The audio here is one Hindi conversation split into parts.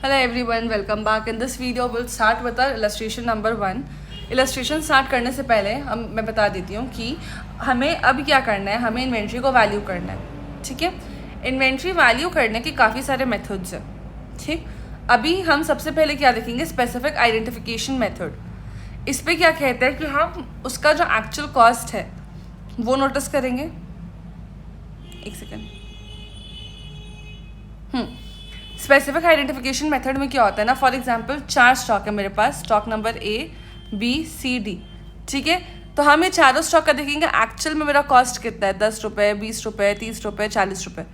Hello everyone, welcome back. In this video we'll start with our illustration number 1. Illustration start करने से पहले मैं बता देती हूँ कि हमें अब क्या करना है. हमें इन्वेंट्री को वैल्यू करना है. ठीक है. इन्वेंट्री वैल्यू करने के काफ़ी सारे मेथड्स हैं. ठीक. अभी हम सबसे पहले क्या देखेंगे, स्पेसिफिक आइडेंटिफिकेशन मेथड. इस पर क्या कहते हैं कि हम उसका जो एक्चुअल कॉस्ट है वो नोटिस करेंगे. एक सेकेंड. स्पेसिफिक आइडेंटिफिकेशन मेथड में क्या होता है ना, फॉर एग्जांपल 4 स्टॉक है मेरे पास. Stock number A, B, C, D. ठीक है. तो हम ये चारों स्टॉक का देखेंगे एक्चुअल में मेरा कॉस्ट कितना है. 10 रुपये, 20 रुपये, 30 रुपये, 40 रुपये.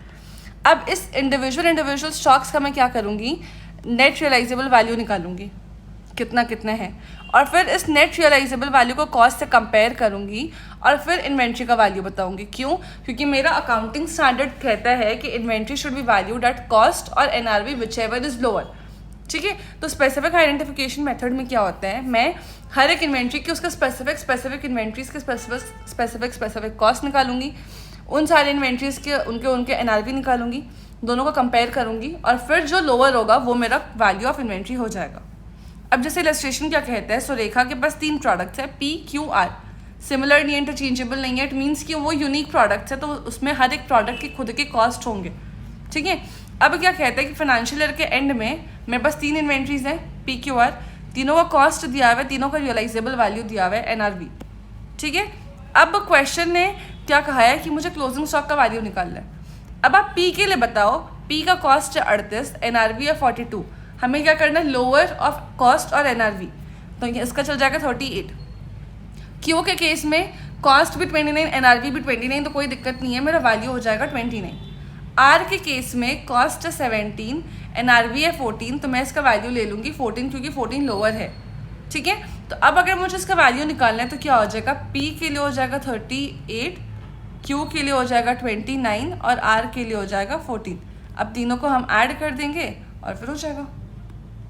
अब इस इंडिविजुअल स्टॉक्स का मैं क्या करूँगी, नेट रियलाइजेबल वैल्यू निकालूंगी कितना कितने हैं, और फिर इस नेट रियलाइजेबल वैल्यू को कॉस्ट से कंपेयर करूंगी और फिर इन्वेंट्री का वैल्यू बताऊंगी. क्यों? क्योंकि मेरा अकाउंटिंग स्टैंडर्ड कहता है कि inventory should be valued at cost और NRV whichever is lower. ठीक है. तो स्पेसिफिक आइडेंटिफिकेशन मेथड में क्या होता है, मैं हर एक इन्वेंट्री की उसका स्पेसिफिक इन्वेंट्रीज के स्पेसिफिक कॉस्ट निकालूंगी, उन सारे इन्वेंट्रीज के उनके एनआरवी निकालूंगी, दोनों को कंपेयर करूंगी और फिर जो लोअर होगा वो मेरा वैल्यू ऑफ इन्वेंट्री हो जाएगा. अब जैसे इलस्ट्रेशन क्या कहता है, सुरेखा के पास 3 प्रोडक्ट्स है, PQR. सिमिलर नहीं है, इंटरचेंजेबल नहीं है. इट मीन्स कि वो यूनिक प्रोडक्ट्स है, तो उसमें हर एक प्रोडक्ट के खुद के कॉस्ट होंगे. ठीक है. अब क्या कहता है कि फाइनेंशियल ईयर के एंड में मेरे पास 3 इन्वेंट्रीज हैं, PQR. तीनों का कॉस्ट दिया हुआ है, तीनों का रियलाइजेबल वैल्यू दिया हुआ है, NRV. ठीक है. अब क्वेश्चन ने क्या कहा है कि मुझे क्लोजिंग स्टॉक का वैल्यू निकालना है. अब आप P के लिए बताओ. P का कॉस्ट है 38, NRV है 42. हमें क्या करना है, लोअर ऑफ कॉस्ट और एनआरवी. तो इसका चल जाएगा 38. क्यू के केस में कॉस्ट भी 29, एनआरवी भी 29, तो कोई दिक्कत नहीं है, मेरा वैल्यू हो जाएगा 29. आर के केस में कॉस्ट है 17, एनआरवी है 14, तो मैं इसका वैल्यू ले लूँगी 14 क्योंकि 14 लोअर है. ठीक है. तो अब अगर मुझे इसका वैल्यू निकालना है तो क्या हो जाएगा, पी के लिए हो जाएगा 38, क्यू के लिए हो जाएगा 29 और आर के लिए हो जाएगा 14. अब तीनों को हम ऐड कर देंगे और फिर हो जाएगा.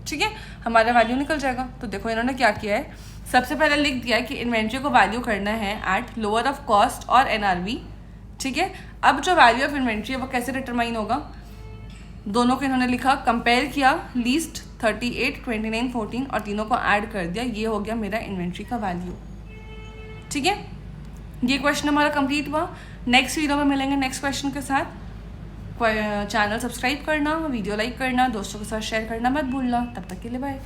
ठीक है. हमारा वैल्यू निकल जाएगा. तो देखो इन्होंने क्या किया है, सबसे पहले लिख दिया है कि इन्वेंट्री को वैल्यू करना है एट लोअर ऑफ कॉस्ट और एनआरवी. ठीक है. अब जो वैल्यू ऑफ इन्वेंट्री है वो कैसे डिटरमाइन होगा, दोनों को इन्होंने लिखा, कंपेयर किया, लीस्ट 38, 29, 14 और तीनों को ऐड कर दिया. ये हो गया मेरा इन्वेंट्री का वैल्यू. ठीक है. ये क्वेश्चन हमारा कंप्लीट हुआ. नेक्स्ट वीडियो में मिलेंगे नेक्स्ट क्वेश्चन के साथ. चैनल सब्सक्राइब करना, वीडियो लाइक करना, दोस्तों के साथ शेयर करना मत भूलना. तब तक के लिए बाय.